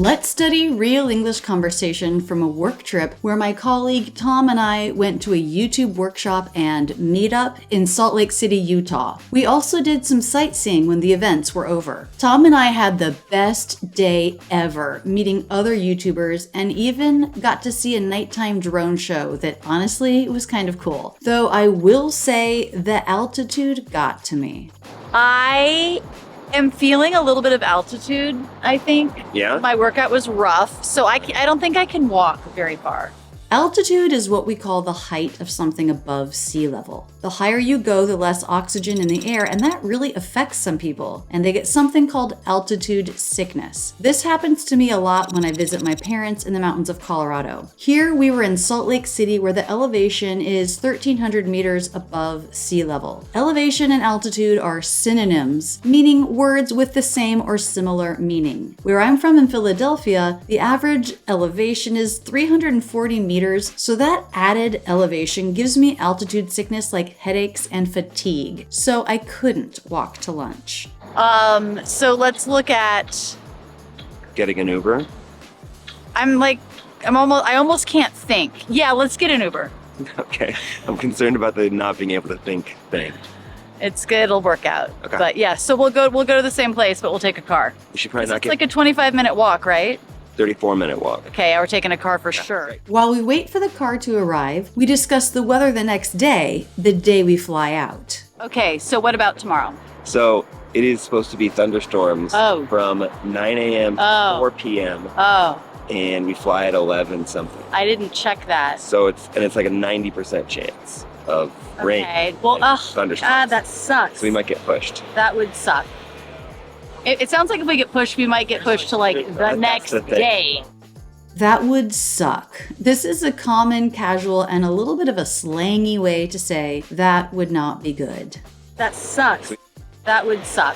Let's study real English conversation from a work trip where my colleague Tom and I went to a YouTube workshop and meetup in Salt Lake City, Utah. We also did some sightseeing when the events were over. Tom and I had the best day ever, meeting other YouTubers, and even got to see a nighttime drone show that honestly was kind of cool. Though I will say the altitude got to me. I am feeling a little bit of altitude, I think. Yeah? My workout was rough, so I don't think I can walk very far. Altitude is what we call the height of something above sea level. The higher you go, the less oxygen in the air, and that really affects some people, and they get something called altitude sickness. This happens to me a lot when I visit my parents in the mountains of Colorado. Here, we were in Salt Lake City where the elevation is 1,300 meters above sea level. Elevation and altitude are synonyms, meaning words with the same or similar meaning. Where I'm from in Philadelphia, the average elevation is 340 meters, so that added elevation gives me altitude sickness like headaches and fatigue, so I couldn't walk to lunch. So let's look at... Getting an Uber? I almost can't think. Yeah, let's get an Uber. Okay. I'm concerned about the not being able to think thing. It's good, it'll work out. Okay. But yeah, so we'll go to the same place, but we'll take a car. You should probably not It's get like a 25-minute walk, right? 34-minute walk. Okay, we're taking a car for sure. While we wait for the car to arrive, we discuss the weather the next day, the day we fly out. Okay, so what about tomorrow? So it is supposed to be thunderstorms from 9 a.m. to 4 p.m. Oh, And we fly at 11 something. I didn't check that. So it's like a 90% chance of rain. Okay, well, and thunderstorms. that sucks. So we might get pushed. That would suck. It sounds like if we get pushed, we might get pushed to like the next day. That would suck. This is a common, casual, and a little bit of a slangy way to say that would not be good. That sucks. That would suck.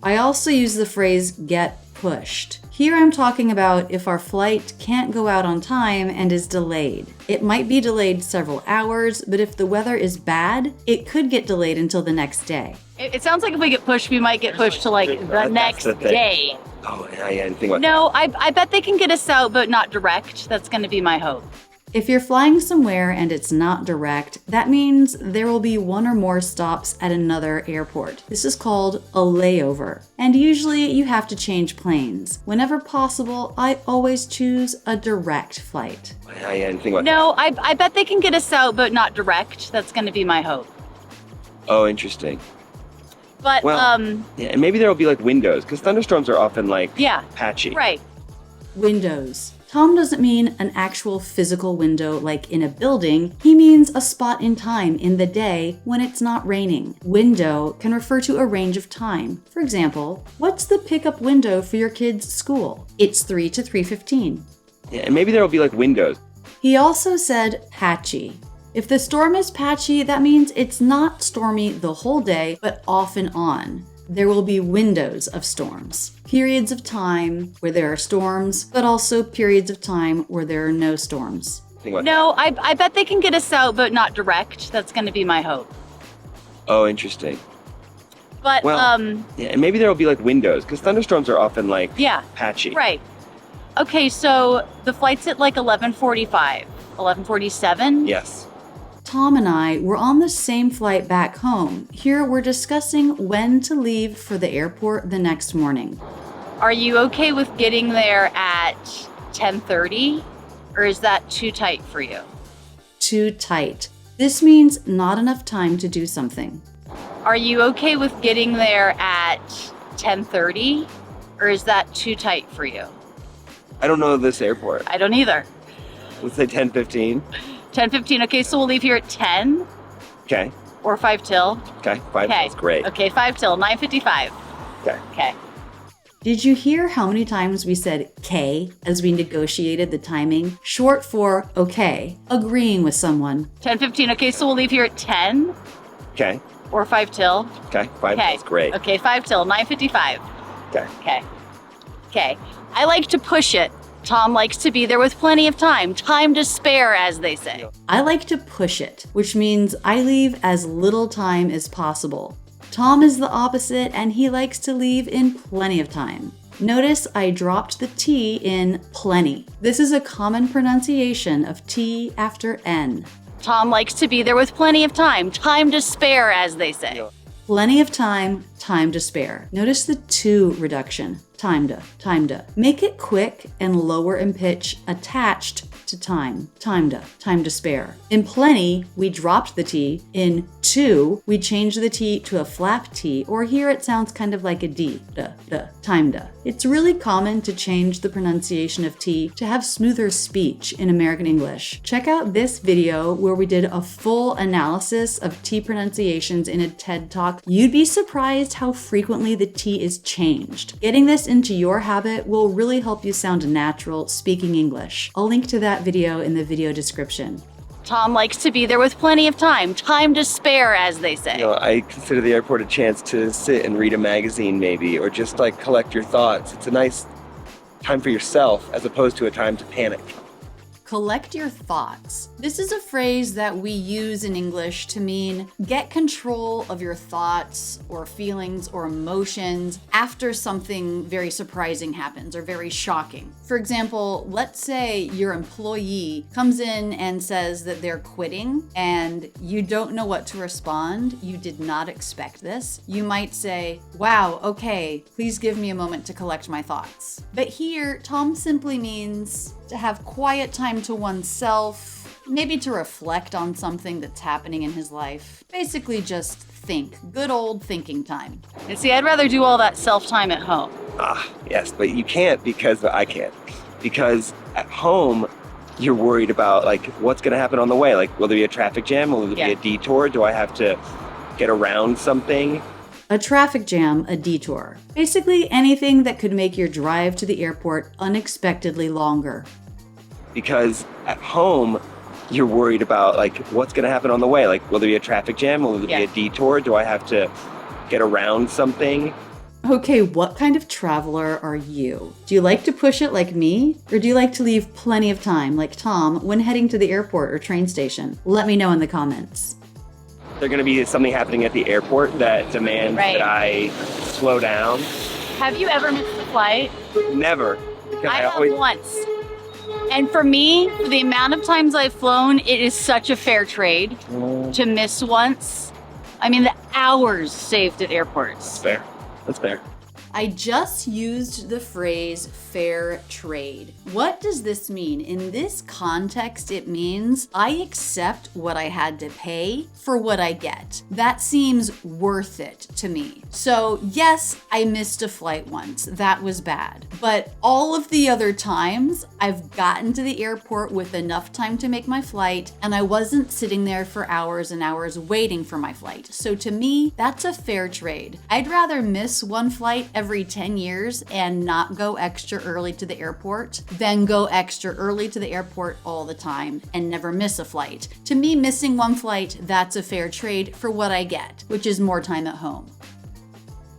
I also use the phrase get pushed. Here I'm talking about if our flight can't go out on time and is delayed. It might be delayed several hours, but if the weather is bad, it could get delayed until the next day. It sounds like if we get pushed, we might get pushed to like the next day. Oh, yeah, I didn't think about No, I bet they can get us out, but not direct. That's going to be my hope. If you're flying somewhere and it's not direct, that means there will be one or more stops at another airport. This is called a layover. And usually you have to change planes. Whenever possible, I always choose a direct flight. I didn't think about No, I bet they can get us out, but not direct. That's going to be my hope. Oh, interesting. But, Well, yeah, and maybe there will be like windows, because thunderstorms are often like patchy. Right. Windows. Tom doesn't mean an actual physical window like in a building. He means a spot in time in the day when it's not raining. Window can refer to a range of time. For example, what's the pickup window for your kid's school? It's 3 to 3:15. Yeah, and maybe there will be like windows. He also said patchy. If the storm is patchy, that means it's not stormy the whole day, but off and on. There will be windows of storms. Periods of time where there are storms, but also periods of time where there are no storms. No, I bet they can get us out, but not direct. That's going to be my hope. Oh, interesting. But, Well, yeah, and maybe there will be like windows, because thunderstorms are often like patchy. Right. Okay, so the flight's at like 11:45, 11:47? Yes. Tom and I were on the same flight back home. Here we're discussing when to leave for the airport the next morning. Are you okay with getting there at 10:30? Or is that too tight for you? Too tight. This means not enough time to do something. Are you okay with getting there at 10:30? Or is that too tight for you? I don't know this airport. I don't either. Let's say 10:15. 10:15. Okay, so we'll leave here at 10 Okay. or 5 till. Okay. 5 is great. Okay, 5 till, 9:55. Okay. Okay. Did you hear how many times we said K as we negotiated the timing? Short for okay, agreeing with someone. 10:15. Okay, so we'll leave here at 10 Okay. or 5 till. Okay. 5 is great. Okay, 5 till, 9:55. Okay. Okay. Okay. I like to push it. Tom likes to be there with plenty of time. Time to spare, as they say. I like to push it, which means I leave as little time as possible. Tom is the opposite, and he likes to leave in plenty of time. Notice I dropped the T in plenty. This is a common pronunciation of T after N. Tom likes to be there with plenty of time. Time to spare, as they say. Plenty of time, time to spare. Notice the to reduction. Time to. Make it quick and lower in pitch, attached to time. Time to spare. In plenty, we dropped the T. In to, we changed the T to a flap T, or here it sounds kind of like a D. Time to. It's really common to change the pronunciation of T to have smoother speech in American English. Check out this video where we did a full analysis of T pronunciations in a TED Talk. You'd be surprised how frequently the T is changed. Getting this into your habit will really help you sound natural speaking English. I'll link to that video in the video description. Tom likes to be there with plenty of time. Time to spare, as they say. I consider the airport a chance to sit and read a magazine maybe, or just like collect your thoughts. It's a nice time for yourself as opposed to a time to panic. Collect your thoughts. This is a phrase that we use in English to mean get control of your thoughts or feelings or emotions after something very surprising happens or very shocking. For example, let's say your employee comes in and says that they're quitting and you don't know what to respond. You did not expect this. You might say, wow, okay, please give me a moment to collect my thoughts. But here, Tom simply means to have quiet time to oneself, maybe to reflect on something that's happening in his life. Basically just think. Good old thinking time. And see, I'd rather do all that self-time at home. Yes, but you can't because I can't. Because at home, you're worried about like what's going to happen on the way. Like, will there be a traffic jam? Will there be a detour? Do I have to get around something? A traffic jam, a detour. Basically anything that could make your drive to the airport unexpectedly longer. Because at home, you're worried about like what's going to happen on the way. Like, will there be a traffic jam? Will there be a detour? Do I have to get around something? Okay, what kind of traveler are you? Do you like to push it like me? Or do you like to leave plenty of time, like Tom, when heading to the airport or train station? Let me know in the comments. There's going to be something happening at the airport that demands that I slow down. Have you ever missed a flight? Never. I have once. And for me, for the amount of times I've flown, it is such a fair trade to miss once. I mean, the hours saved at airports. That's fair. That's fair. I just used the phrase fair trade. What does this mean? In this context, it means I accept what I had to pay for what I get. That seems worth it to me. So yes, I missed a flight once. That was bad. But all of the other times, I've gotten to the airport with enough time to make my flight, and I wasn't sitting there for hours and hours waiting for my flight. So to me, that's a fair trade. I'd rather miss one flight every 10 years and not go extra early to the airport than go extra early to the airport all the time and never miss a flight. To me, missing one flight, that's a fair trade for what I get, which is more time at home.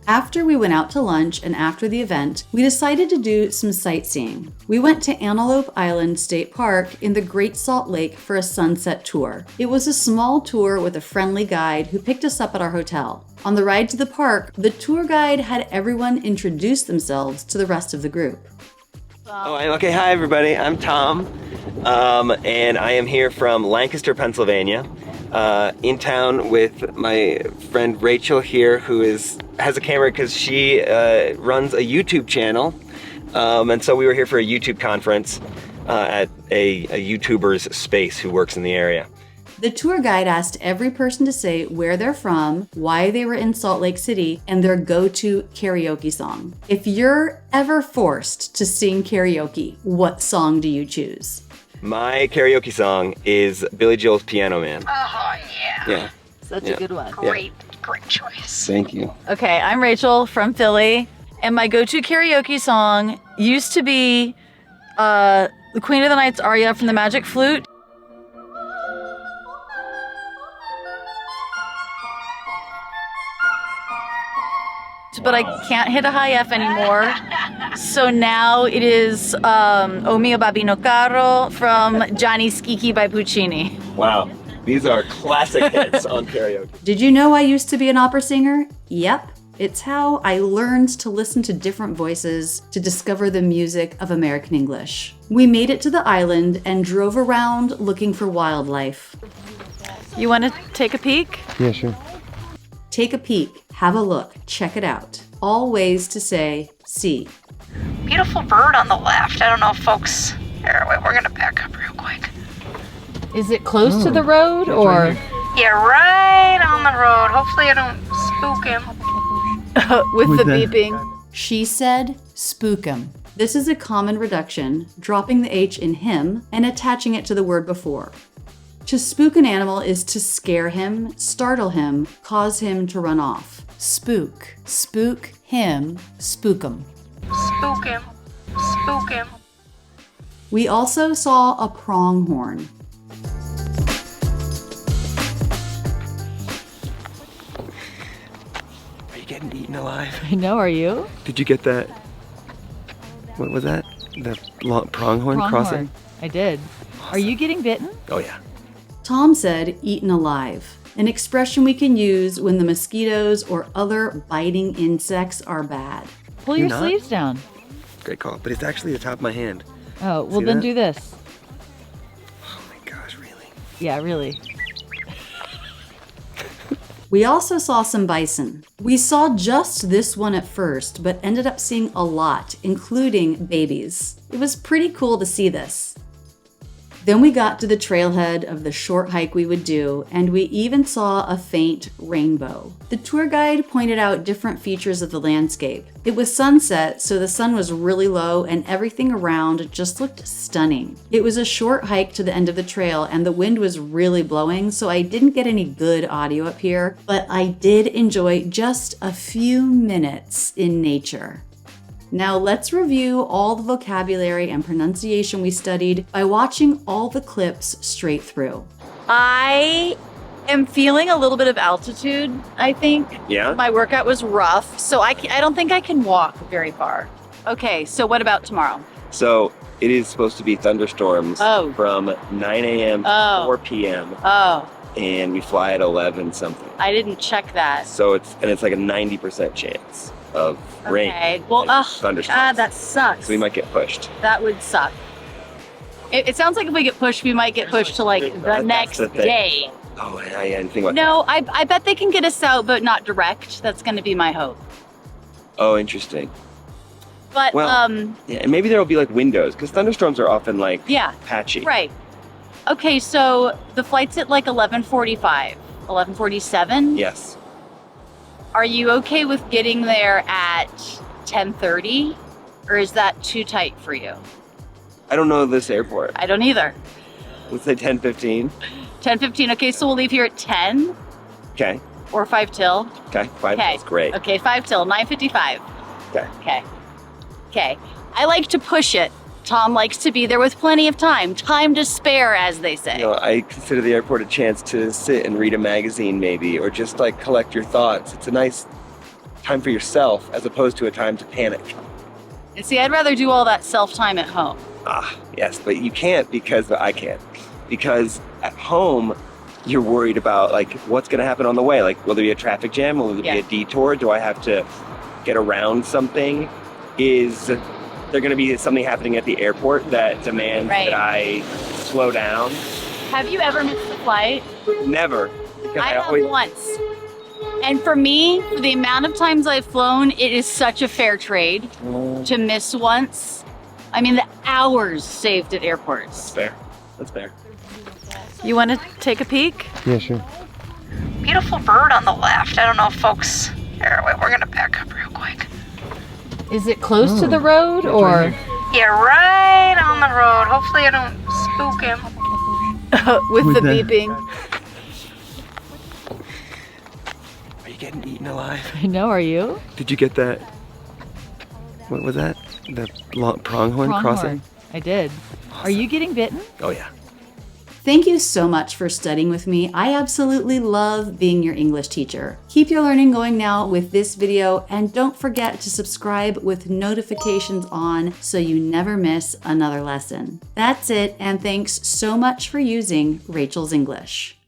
After we went out to lunch and after the event, we decided to do some sightseeing. We went to Antelope Island State Park in the Great Salt Lake for a sunset tour. It was a small tour with a friendly guide who picked us up at our hotel. On the ride to the park, the tour guide had everyone introduce themselves to the rest of the group. Okay, hi everybody, I'm Tom, and I am here from Lancaster, Pennsylvania, in town with my friend Rachel here, who has a camera because she runs a YouTube channel, and so we were here for a YouTube conference at a YouTuber's space who works in the area. The tour guide asked every person to say where they're from, why they were in Salt Lake City, and their go-to karaoke song. If you're ever forced to sing karaoke, what song do you choose? My karaoke song is Billy Joel's Piano Man. Oh, yeah. Yeah. Such a good one. Great choice. Thank you. Okay, I'm Rachel from Philly, and my go-to karaoke song used to be the Queen of the Night's aria from the Magic Flute. But I can't hit a high F anymore. So now it is O mio babbino caro from Gianni Schicchi by Puccini. Wow, these are classic hits on karaoke. Did you know I used to be an opera singer? Yep. It's how I learned to listen to different voices to discover the music of American English. We made it to the island and drove around looking for wildlife. You want to take a peek? Yeah, sure. Take a peek, have a look, check it out. All ways to say see. Beautiful bird on the left. I don't know if folks... Here, wait, we're gonna back up real quick. Is it close to the road or? Yeah, right on the road. Hopefully I don't spook him. With the beeping. She said, spook 'em. This is a common reduction, dropping the H in him and attaching it to the word before. To spook an animal is to scare him, startle him, cause him to run off. Spook. Spook him, spook 'em. Spook him. Spook him. We also saw a pronghorn. Are you getting eaten alive? I know, are you? Did you get that? What was that? The pronghorn crossing? I did. Are you getting bitten? Oh yeah. Tom said eaten alive, an expression we can use when the mosquitoes or other biting insects are bad. Pull You're your not? sleeves down. Great call. But it's actually the top of my hand. Oh, well See then that? do this. Oh my gosh, really? Yeah, really. We also saw some bison. We saw just this one at first, but ended up seeing a lot, including babies. It was pretty cool to see this. Then we got to the trailhead of the short hike we would do, and we even saw a faint rainbow. The tour guide pointed out different features of the landscape. It was sunset, so the sun was really low and everything around just looked stunning. It was a short hike to the end of the trail and the wind was really blowing, so I didn't get any good audio up here, but I did enjoy just a few minutes in nature. Now let's review all the vocabulary and pronunciation we studied by watching all the clips straight through. I am feeling a little bit of altitude, I think. Yeah? My workout was rough, so I don't think I can walk very far. Okay, so what about tomorrow? So it is supposed to be thunderstorms from 9 a.m. to 4 p.m. Oh, and we fly at 11 something. I didn't check that. So it's like a 90% chance of rain. Okay, well, and thunderstorms. that sucks. So we might get pushed. That would suck. It sounds like if we get pushed, we might get pushed to like the That's next the thing. day. Oh, I didn't think about No, I bet they can get us out, but not direct. That's going to be my hope. that. Oh, interesting. But Well, yeah, and maybe there'll be like windows because thunderstorms are often like yeah, patchy. right. Okay, so the flight's at like 11:45, 11:47. Yes. Are you okay with getting there at 10:30, or is that too tight for you? I don't know this airport. I don't either. Let's say 10:15. 10:15. Okay, so we'll leave here at 10 Okay. or 5 till. Okay. 5 Okay. is great. Okay, 5 till 9:55. Okay. Okay. Okay. I like to push it. Tom likes to be there with plenty of time. Time to spare, as they say. You know, I consider the airport a chance to sit and read a magazine maybe, or just like collect your thoughts. It's a nice time for yourself as opposed to a time to panic. And see, I'd rather do all that self-time at home. Ah, yes, but you can't because I can't. Because at home, you're worried about like what's going to happen on the way. Like, will there be a traffic jam? Will there be a detour? Do I have to get around something? Is there going to be something happening at the airport that demands that I slow down? Have you ever missed a flight? Never. Because I have once. And for me, for the amount of times I've flown, it is such a fair trade to miss once. I mean, the hours saved at airports. That's fair. That's fair. You want to take a peek? Yeah, sure. Beautiful bird on the left. I don't know if folks... Here, wait, we're gonna back up real quick. Is it close to the road or? Yeah, right on the road. Hopefully I don't spook him. With the beeping. Are you getting eaten alive? I know, are you? Did you get that? What was that? The pronghorn crossing? I did. Are you getting bitten? Oh yeah. Thank you so much for studying with me. I absolutely love being your English teacher. Keep your learning going now with this video, and don't forget to subscribe with notifications on so you never miss another lesson. That's it, and thanks so much for using Rachel's English.